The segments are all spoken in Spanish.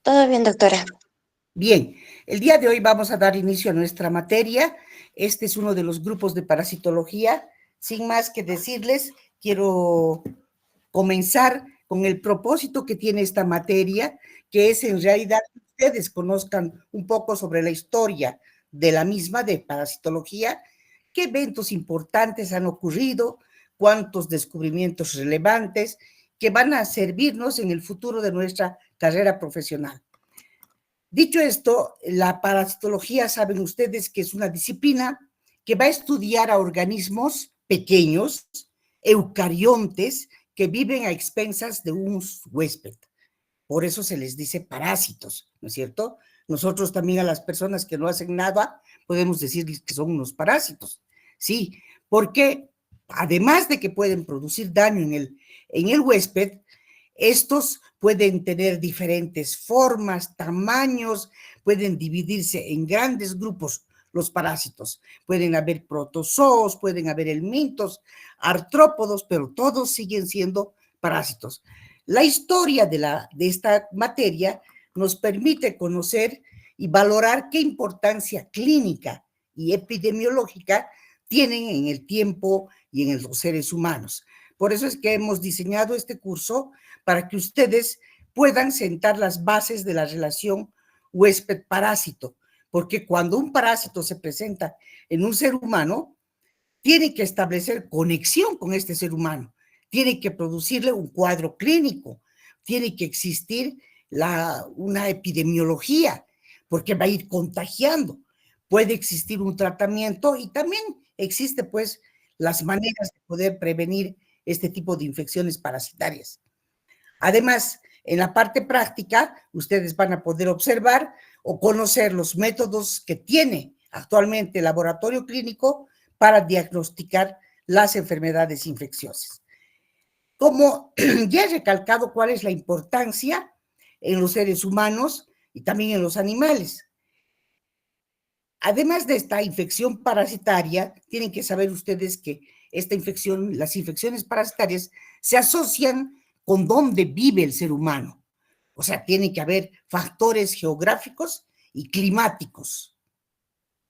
Todo bien, doctora. Bien, el día de hoy vamos a dar inicio a nuestra materia. Este es uno de los grupos de parasitología. Sin más que decirles, quiero comenzar con el propósito que tiene esta materia, que es en realidad que ustedes conozcan un poco sobre la historia de la misma, de parasitología, qué eventos importantes han ocurrido, cuántos descubrimientos relevantes que van a servirnos en el futuro de nuestra carrera profesional. Dicho esto, la parasitología, saben ustedes que es una disciplina que va a estudiar a organismos pequeños, eucariontes, que viven a expensas de un huésped. Por eso se les dice parásitos, ¿no es cierto? Nosotros también a las personas que no hacen nada podemos decirles que son unos parásitos, ¿sí? Porque además de que pueden producir daño en el huésped, estos pueden tener diferentes formas, tamaños, pueden dividirse en grandes grupos los parásitos. Pueden haber protozoos, pueden haber helmintos, artrópodos, pero todos siguen siendo parásitos. La historia de esta materia nos permite conocer y valorar qué importancia clínica y epidemiológica tienen en el tiempo y en los seres humanos. Por eso es que hemos diseñado este curso para que ustedes puedan sentar las bases de la relación huésped-parásito, porque cuando un parásito se presenta en un ser humano, tiene que establecer conexión con este ser humano, tiene que producirle un cuadro clínico, tiene que existir una epidemiología, porque va a ir contagiando. Puede existir un tratamiento y también existe pues las maneras de poder prevenir este tipo de infecciones parasitarias. Además, en la parte práctica, ustedes van a poder observar o conocer los métodos que tiene actualmente el laboratorio clínico para diagnosticar las enfermedades infecciosas. Como ya he recalcado cuál es la importancia en los seres humanos y también en los animales. Además de esta infección parasitaria, tienen que saber ustedes que esta infección, las infecciones parasitarias, se asocian con dónde vive el ser humano. O sea, tiene que haber factores geográficos y climáticos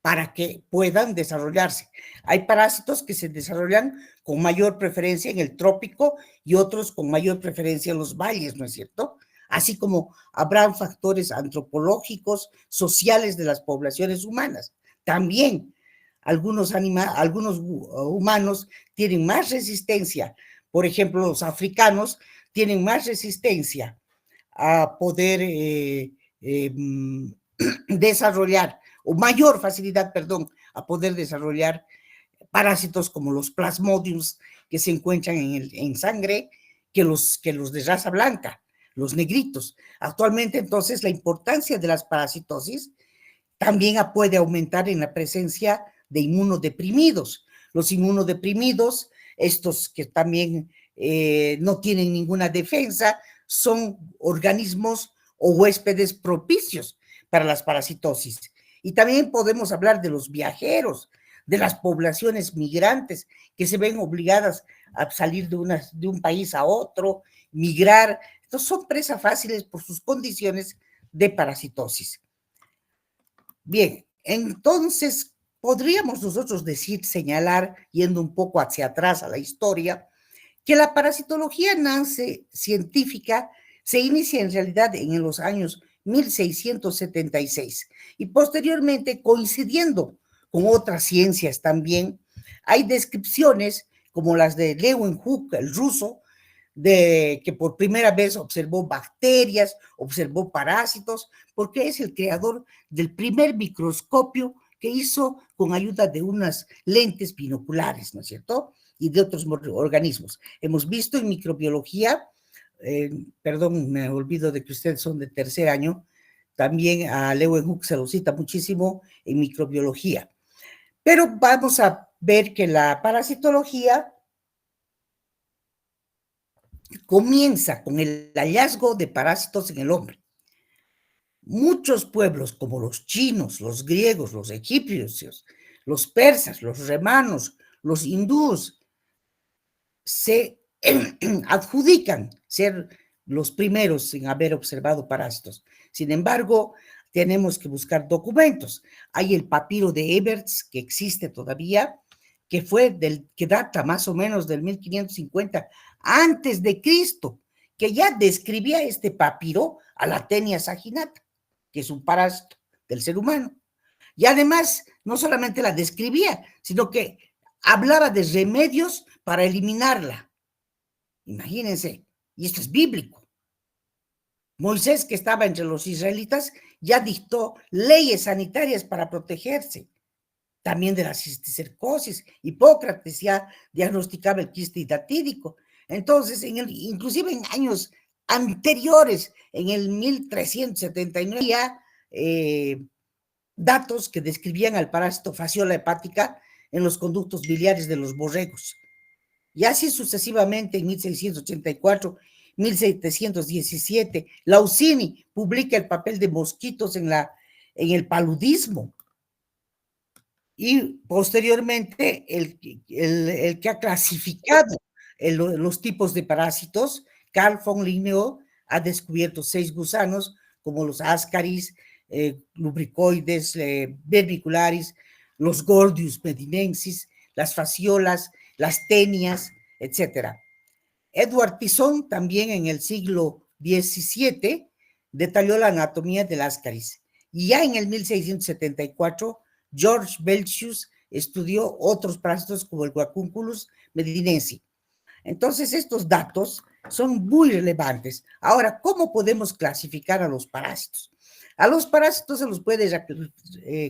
para que puedan desarrollarse. Hay parásitos que se desarrollan con mayor preferencia en el trópico y otros con mayor preferencia en los valles, ¿no es cierto? Así como habrán factores antropológicos, sociales de las poblaciones humanas. También algunos humanos tienen más resistencia. Por ejemplo, los africanos tienen más resistencia a poder desarrollar, o mayor facilidad, perdón, a poder desarrollar parásitos como los plasmodiums que se encuentran en sangre que los de raza blanca, los negritos. Actualmente, entonces, la importancia de las parasitosis también puede aumentar en la presencia de inmunodeprimidos. Los inmunodeprimidos, estos que también no tienen ninguna defensa, son organismos o huéspedes propicios para las parasitosis. Y también podemos hablar de los viajeros, de las poblaciones migrantes que se ven obligadas a salir de un país a otro, migrar. Entonces son presas fáciles por sus condiciones de parasitosis. Bien, entonces podríamos nosotros decir, señalar, yendo un poco hacia atrás a la historia, que la parasitología científica se inicia en realidad en los años 1676 y posteriormente, coincidiendo con otras ciencias también, hay descripciones como las de Leeuwenhoek, el ruso, de que por primera vez observó bacterias, observó parásitos, porque es el creador del primer microscopio que hizo con ayuda de unas lentes binoculares, ¿no es cierto? Y de otros organismos. Hemos visto en microbiología, perdón, me olvido de que ustedes son de tercer año, también a Leeuwenhoek se lo cita muchísimo en microbiología. Pero vamos a ver que la parasitología comienza con el hallazgo de parásitos en el hombre. Muchos pueblos, como los chinos, los griegos, los egipcios, los persas, los romanos, los hindúes, se adjudican ser los primeros en haber observado parásitos. Sin embargo, tenemos que buscar documentos. Hay el papiro de Eberts, que existe todavía, que data más o menos del 1550 antes de Cristo, que ya describía este papiro a la Tenia saginata, que es un parásito del ser humano. Y además, no solamente la describía, sino que hablaba de remedios para eliminarla. Imagínense, y esto es bíblico. Moisés, que estaba entre los israelitas, ya dictó leyes sanitarias para protegerse, también de la cisticercosis. Hipócrates ya diagnosticaba el quiste hidatídico. Entonces, inclusive en años anteriores, en el 1379, ya datos que describían al parásito fasciola hepática en los conductos biliares de los borregos. Y así sucesivamente, en 1684, 1717, Lausini publica el papel de mosquitos en el paludismo. Y posteriormente, el que ha clasificado los tipos de parásitos, Carl von Linneo, ha descubierto 6 gusanos, como los ascaris, lubricoides, verbicularis, los gordius medinensis, las fasciolas, las tenias, etc. Edward Tison, también en el siglo XVII, detalló la anatomía del ascaris. Y ya en el 1674, George Belchius estudió otros parásitos como el Guacunculus medinensis. Entonces, estos datos son muy relevantes. Ahora, ¿cómo podemos clasificar a los parásitos? A los parásitos se los puede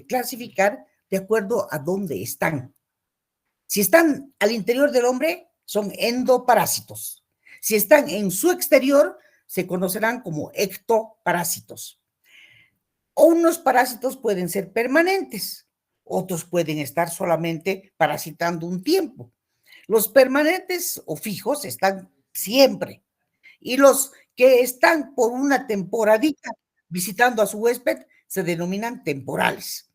clasificar de acuerdo a dónde están. Si están al interior del hombre, son endoparásitos. Si están en su exterior, se conocerán como ectoparásitos. Unos parásitos pueden ser permanentes, otros pueden estar solamente parasitando un tiempo. Los permanentes o fijos están siempre, y los que están por una temporadita visitando a su huésped se denominan temporales.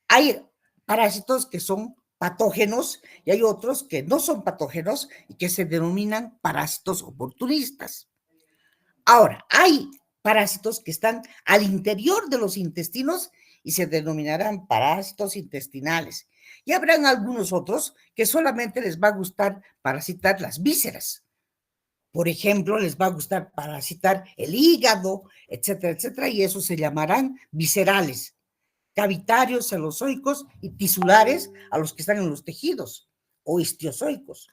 Hay parásitos que son patógenos y hay otros que no son patógenos y que se denominan parásitos oportunistas. Ahora, hay parásitos que están al interior de los intestinos y se denominarán parásitos intestinales. Y habrán algunos otros que solamente les va a gustar parasitar las vísceras. Por ejemplo, les va a gustar parasitar el hígado, etcétera, etcétera, y esos se llamarán viscerales, cavitarios, celozoicos y tisulares a los que están en los tejidos, o histiozoicos.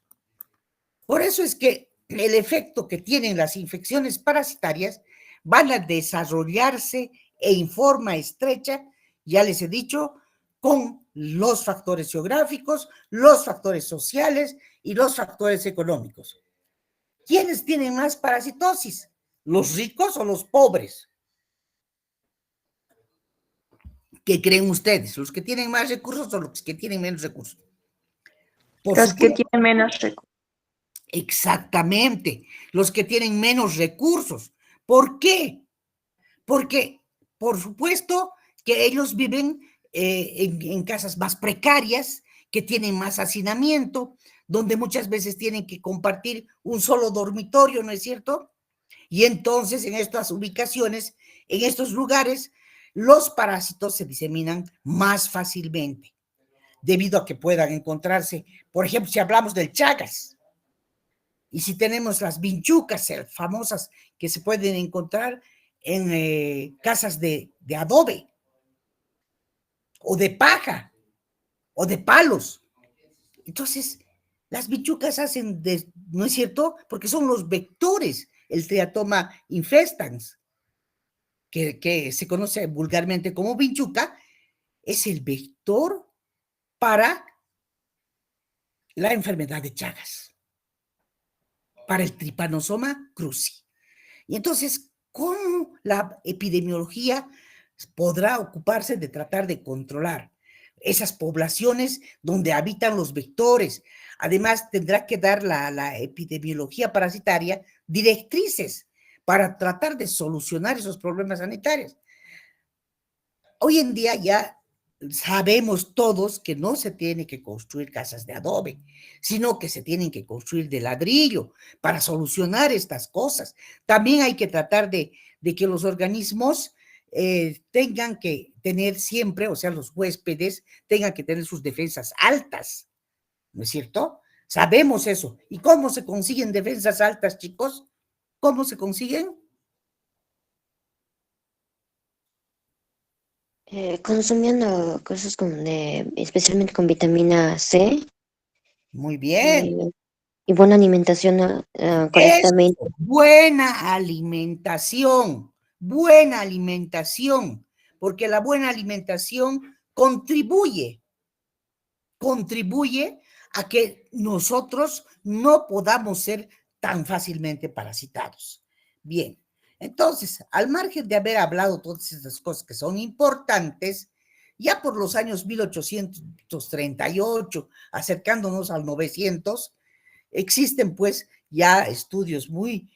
Por eso es que el efecto que tienen las infecciones parasitarias van a desarrollarse en forma estrecha, ya les he dicho, con los factores geográficos, los factores sociales y los factores económicos. ¿Quiénes tienen más parasitosis? ¿Los ricos o los pobres? ¿Qué creen ustedes? ¿Los que tienen más recursos o los que tienen menos recursos? Por los que tienen menos recursos. Exactamente, los que tienen menos recursos. ¿Por qué? Porque, por supuesto, que ellos viven en casas más precarias, que tienen más hacinamiento, donde muchas veces tienen que compartir un solo dormitorio, ¿no es cierto? Y entonces en estas ubicaciones, en estos lugares, los parásitos se diseminan más fácilmente, debido a que puedan encontrarse, por ejemplo, si hablamos del Chagas, y si tenemos las vinchucas famosas que se pueden encontrar en casas de adobe, o de paja, o de palos. Entonces, las vinchucas hacen, ¿no es cierto? Porque son los vectores, el Triatoma infestans, que se conoce vulgarmente como vinchuca, es el vector para la enfermedad de Chagas, para el Trypanosoma cruzi. Y entonces, ¿cómo la epidemiología podrá ocuparse de tratar de controlar esas poblaciones donde habitan los vectores? Además, tendrá que dar la epidemiología parasitaria directrices para tratar de solucionar esos problemas sanitarios. Hoy en día ya sabemos todos que no se tiene que construir casas de adobe, sino que se tienen que construir de ladrillo para solucionar estas cosas. También hay que tratar de que los organismos tengan que tener siempre, o sea, los huéspedes tengan que tener sus defensas altas, ¿no es cierto? Sabemos eso. ¿Y cómo se consiguen defensas altas, chicos? ¿Cómo se consiguen? Consumiendo cosas como especialmente con vitamina C Muy bien. eh, y buena alimentación correctamente. Eso, buena alimentación, buena alimentación, porque la buena alimentación contribuye a que nosotros no podamos ser tan fácilmente parasitados. Bien, entonces, al margen de haber hablado todas estas cosas que son importantes, ya por los años 1838, acercándonos al 900, existen pues ya estudios muy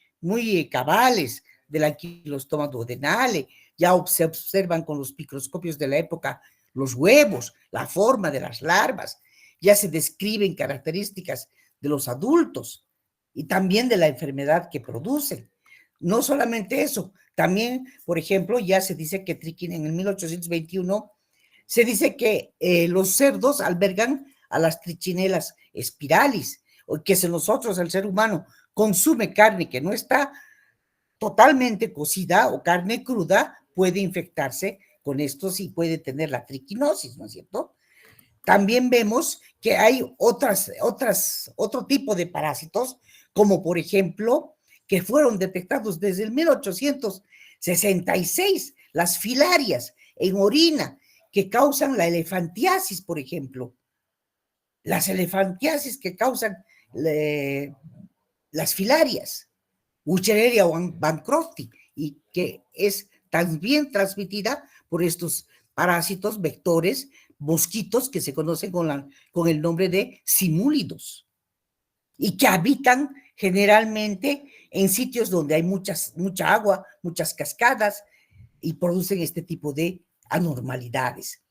cabales del anquilostoma duodenale, ya se observan con los microscopios de la época los huevos, la forma de las larvas, ya se describen características de los adultos y también de la enfermedad que producen. No solamente eso, también, por ejemplo, ya se dice que en el 1821 se dice que los cerdos albergan a las trichinelas spiralis, o que si nosotros, el ser humano, consume carne que no está totalmente cocida o carne cruda, puede infectarse con estos y puede tener la triquinosis, ¿no es cierto? También vemos que hay otro tipo de parásitos, como por ejemplo, que fueron detectados desde el 1866, las filarias en orina, que causan la elefantiasis, por ejemplo. Las elefantiasis que causan las filarias, Wuchereria bancrofti, y que es también transmitida por estos parásitos vectores, mosquitos que se conocen con el nombre de simúlidos y que habitan generalmente en sitios donde hay mucha agua, muchas cascadas y producen este tipo de anormalidades.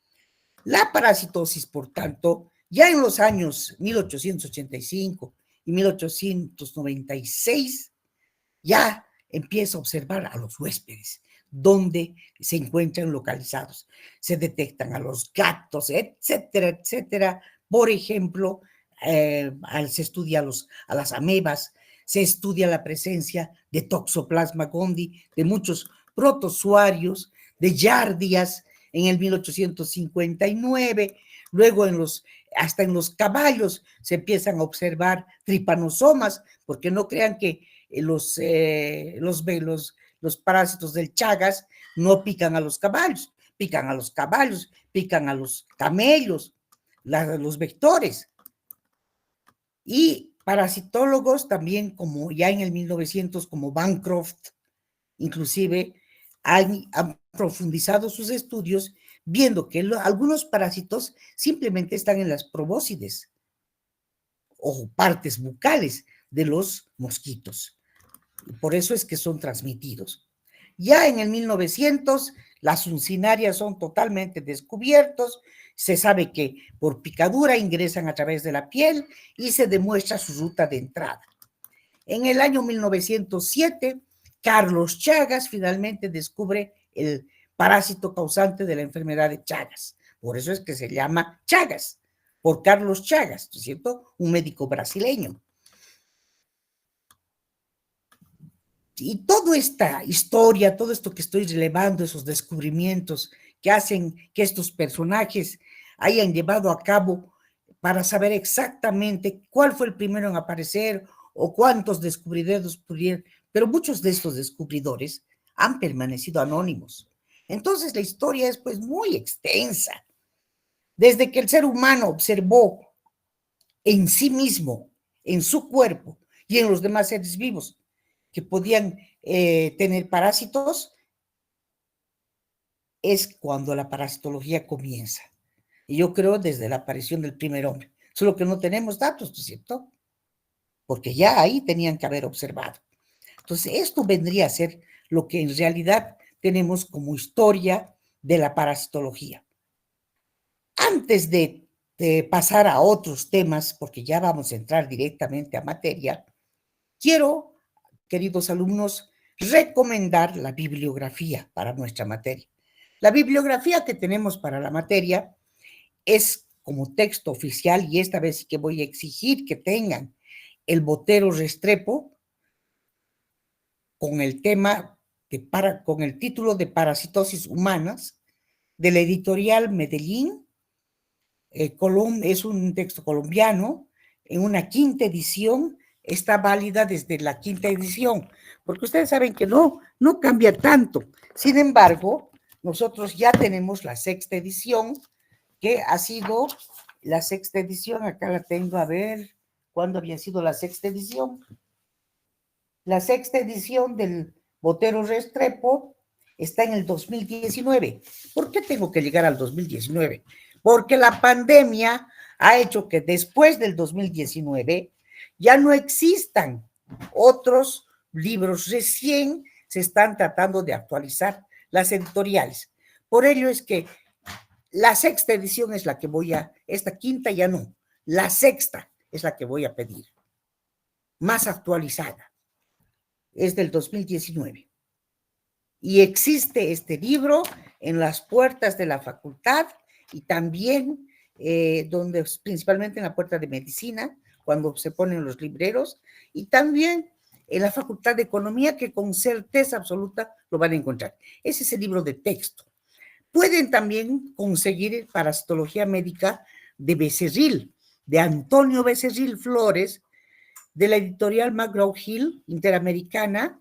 La parasitosis, por tanto, ya en los años 1885 y 1896, ya empieza a observar a los huéspedes, donde se encuentran localizados. Se detectan a los gatos, etcétera, etcétera. Por ejemplo, se estudia a las amebas, se estudia la presencia de Toxoplasma gondii, de muchos protozoarios, de yardias en el 1859, luego hasta en los caballos se empiezan a observar tripanosomas, porque no crean que los parásitos del Chagas no pican a los caballos, pican a los caballos, pican a los camellos, los vectores. Y parasitólogos también, como ya en el 1900, como Bancroft, inclusive han profundizado sus estudios viendo que algunos parásitos simplemente están en las probóscides o partes bucales de los mosquitos. Por eso es que son transmitidos. Ya en el 1900, las uncinarias son totalmente descubiertos, se sabe que por picadura ingresan a través de la piel y se demuestra su ruta de entrada. En el año 1907, Carlos Chagas finalmente descubre el parásito causante de la enfermedad de Chagas. Por eso es que se llama Chagas, por Carlos Chagas, ¿no es cierto? Un médico brasileño. Y toda esta historia, todo esto que estoy relevando, esos descubrimientos que hacen que estos personajes hayan llevado a cabo para saber exactamente cuál fue el primero en aparecer o cuántos descubridores pudieron, pero muchos de estos descubridores han permanecido anónimos. Entonces la historia es pues muy extensa. Desde que el ser humano observó en sí mismo, en su cuerpo y en los demás seres vivos que podían tener parásitos, es cuando la parasitología comienza. Y yo creo desde la aparición del primer hombre. Solo que no tenemos datos, ¿no es cierto? Porque ya ahí tenían que haber observado. Entonces, esto vendría a ser lo que en realidad tenemos como historia de la parasitología. Antes de pasar a otros temas, porque ya vamos a entrar directamente a materia, quiero, queridos alumnos, recomendar la bibliografía para nuestra materia. La bibliografía que tenemos para la materia es como texto oficial, y esta vez sí que voy a exigir que tengan el Botero Restrepo con el tema con el título de Parasitosis Humanas, de la editorial Medellín. Es un texto colombiano, en una quinta edición, está válida desde la quinta edición, porque ustedes saben que no cambia tanto. Sin embargo, nosotros ya tenemos la sexta edición, que ha sido la sexta edición, acá la tengo, a ver, ¿cuándo había sido la sexta edición? La sexta edición del Botero Restrepo está en el 2019. ¿Por qué tengo que llegar al 2019? Porque la pandemia ha hecho que después del 2019 ya no existan otros libros. Recién se están tratando de actualizar las editoriales. Por ello es que la sexta edición es la que esta quinta ya no, la sexta es la que voy a pedir, más actualizada, es del 2019. Y existe este libro en las puertas de la facultad y también principalmente en la puerta de medicina, cuando se ponen los libreros, y también en la facultad de economía, que con certeza absoluta lo van a encontrar. Ese es el libro de texto. Pueden también conseguir Parasitología Médica de Becerril, de Antonio Becerril Flores, de la editorial McGraw-Hill Interamericana.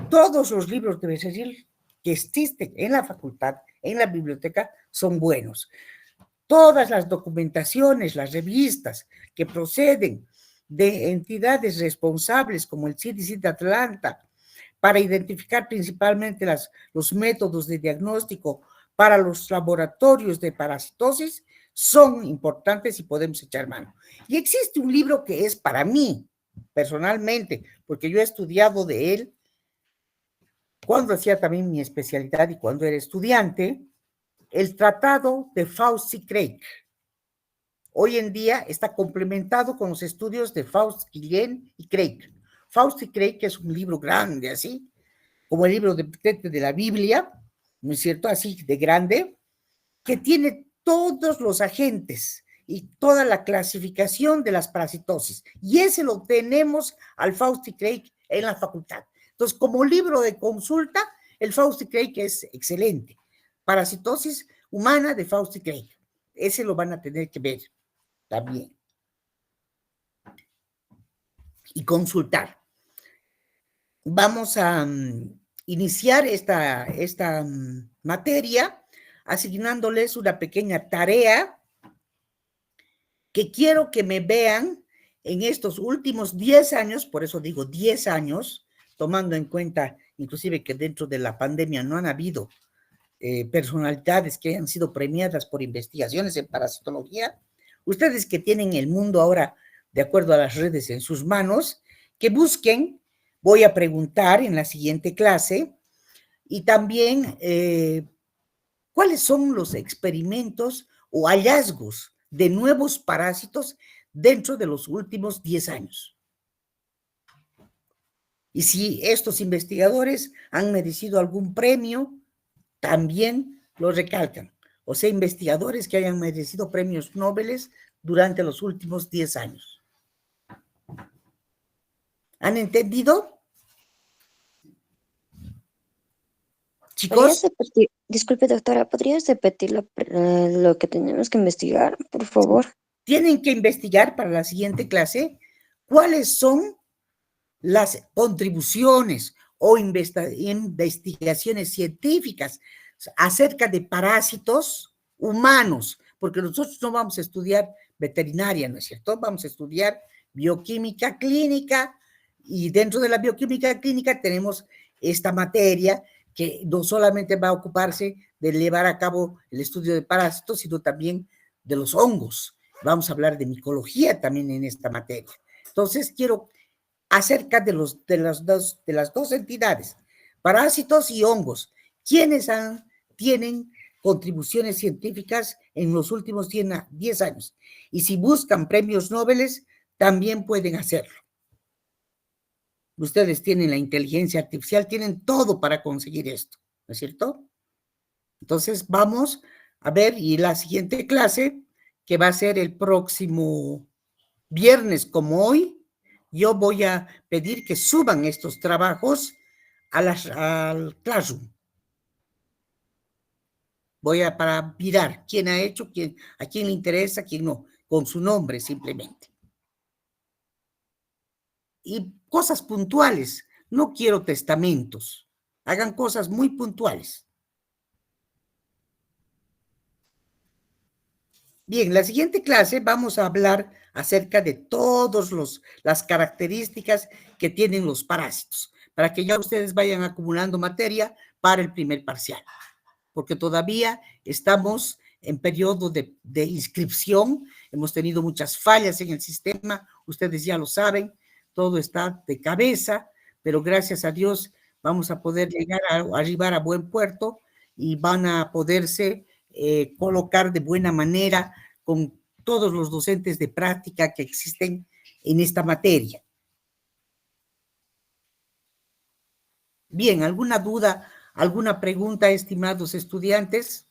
Todos los libros de Becerril que existen en la facultad, en la biblioteca, son buenos. Todas las documentaciones, las revistas que proceden de entidades responsables como el CDC de Atlanta, para identificar principalmente los métodos de diagnóstico para los laboratorios de parasitosis, son importantes y podemos echar mano. Y existe un libro que es para mí, personalmente, porque yo he estudiado de él cuando hacía también mi especialidad y cuando era estudiante, el Tratado de Fauci Craig. Hoy en día está complementado con los estudios de Faust, Guillén y Craig. Fauci Craig es un libro grande, así, como el libro de la Biblia, ¿no es cierto? Así de grande, que tiene todos los agentes y toda la clasificación de las parasitosis. Y ese lo tenemos al Fauci Craig en la facultad. Entonces, como libro de consulta, el Fauci Craig es excelente. Parasitosis humana de Fauci Craig. Ese lo van a tener que ver también. Y consultar. Vamos a iniciar esta materia asignándoles una pequeña tarea que quiero que me vean en estos últimos 10 años, por eso digo 10 años, tomando en cuenta inclusive que dentro de la pandemia no han habido personalidades que hayan sido premiadas por investigaciones en parasitología. Ustedes que tienen el mundo ahora, de acuerdo a las redes en sus manos, que busquen. Voy a preguntar en la siguiente clase, y también cuáles son los experimentos o hallazgos de nuevos parásitos dentro de los últimos 10 años. Y si estos investigadores han merecido algún premio, también lo recalcan. O sea, investigadores que hayan merecido premios Nobel durante los últimos 10 años. ¿Han entendido? Chicos. Disculpe, doctora, ¿podrías repetir lo que tenemos que investigar, por favor? Tienen que investigar para la siguiente clase cuáles son las contribuciones o investigaciones científicas acerca de parásitos humanos, porque nosotros no vamos a estudiar veterinaria, ¿no es cierto? Vamos a estudiar bioquímica clínica, y dentro de la bioquímica clínica tenemos esta materia que no solamente va a ocuparse de llevar a cabo el estudio de parásitos, sino también de los hongos. Vamos a hablar de micología también en esta materia. Entonces, quiero acerca de las dos entidades, parásitos y hongos, ¿quiénes tienen contribuciones científicas en los últimos 10 años. Y si buscan premios Nobel, también pueden hacerlo. Ustedes tienen la inteligencia artificial, tienen todo para conseguir esto, ¿no es cierto? Entonces, vamos a ver, y la siguiente clase, que va a ser el próximo viernes como hoy, yo voy a pedir que suban estos trabajos al Classroom. Para mirar quién ha hecho, a quién le interesa, quién no, con su nombre simplemente. Y cosas puntuales, no quiero testamentos, hagan cosas muy puntuales. Bien, la siguiente clase vamos a hablar acerca de todas las características que tienen los parásitos, para que ya ustedes vayan acumulando materia para el primer parcial, porque todavía estamos en periodo de inscripción, hemos tenido muchas fallas en el sistema, ustedes ya lo saben, todo está de cabeza, pero gracias a Dios vamos a poder arribar a buen puerto y van a poderse colocar de buena manera con todos los docentes de práctica que existen en esta materia. Bien, ¿alguna duda, alguna pregunta, estimados estudiantes?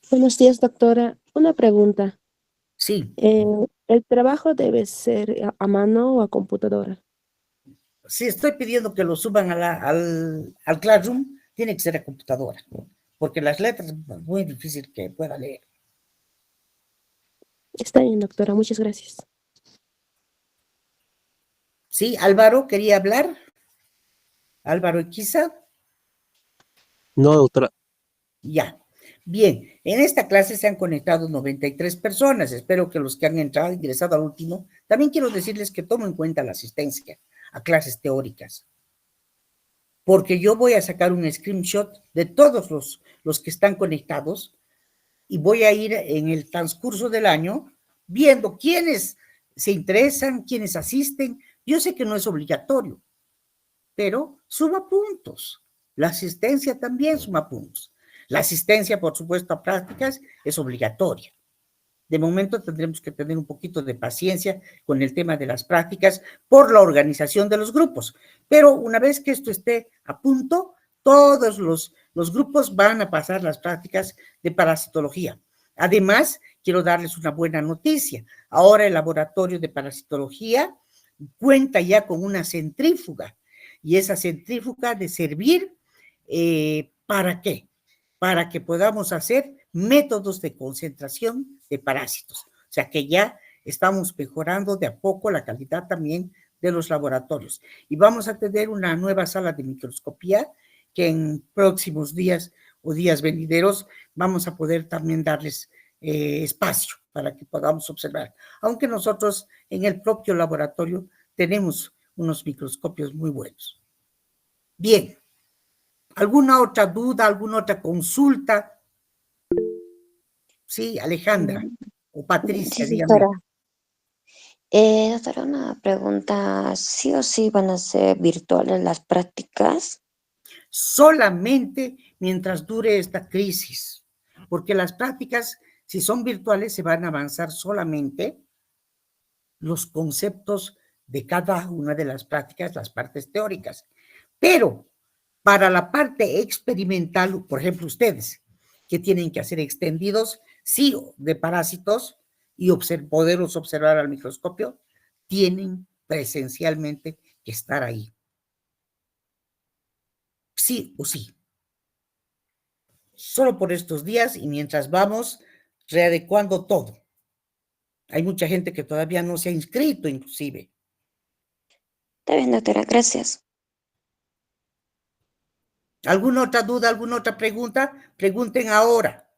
Buenos días, doctora. Una pregunta. Sí. ¿El trabajo debe ser a mano o a computadora? Si estoy pidiendo que lo suban al Classroom, tiene que ser a computadora, porque las letras es muy difícil que pueda leer. Está bien, doctora. Muchas gracias. Sí, Álvaro, ¿quería hablar? Álvaro Equiza. No, doctora. Ya. Bien, en esta clase se han conectado 93 personas. Espero que los que han ingresado al último, también quiero decirles que tomen en cuenta la asistencia a clases teóricas, porque yo voy a sacar un screenshot de todos los que están conectados y voy a ir en el transcurso del año viendo quiénes se interesan, quiénes asisten. Yo sé que no es obligatorio, pero suma puntos. La asistencia también suma puntos. La asistencia, por supuesto, a prácticas es obligatoria. De momento tendremos que tener un poquito de paciencia con el tema de las prácticas por la organización de los grupos. Pero una vez que esto esté a punto, todos los grupos van a pasar las prácticas de parasitología. Además, quiero darles una buena noticia. Ahora el laboratorio de parasitología cuenta ya con una centrífuga. Y esa centrífuga ha de servir, ¿para qué? Para que podamos hacer métodos de concentración de parásitos. O sea que ya estamos mejorando de a poco la calidad también de los laboratorios. Y vamos a tener una nueva sala de microscopía que en próximos días o días venideros vamos a poder también darles espacio para que podamos observar. Aunque nosotros en el propio laboratorio tenemos unos microscopios muy buenos. Bien. ¿Alguna otra duda, alguna otra consulta? Sí, Alejandra o Patricia, Sí, dígame. doctora. Doctora, una pregunta. ¿Sí o sí van a ser virtuales las prácticas? Solamente mientras dure esta crisis, porque las prácticas, si son virtuales, se van a avanzar solamente los conceptos de cada una de las prácticas, las partes teóricas. Pero para la parte experimental, por ejemplo, ustedes, que tienen que hacer extendidos, sí, de parásitos y poderlos observar al microscopio, tienen presencialmente que estar ahí. Sí o sí. Solo por estos días y mientras vamos readecuando todo. Hay mucha gente que todavía no se ha inscrito, inclusive. Está bien, doctora. Gracias. ¿Alguna otra duda, alguna otra pregunta? Pregunten ahora.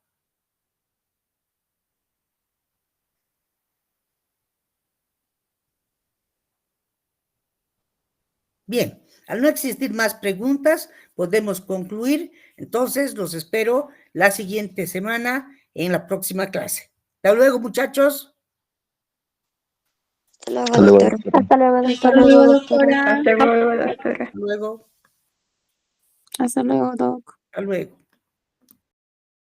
Bien, al no existir más preguntas, podemos concluir. Entonces, los espero la siguiente semana en la próxima clase. Hasta luego, muchachos. Hasta luego, doctora. Hasta luego, doctora. Hasta luego. Hasta luego, doctora. Hasta luego. Hasta luego, Doc. Hasta luego.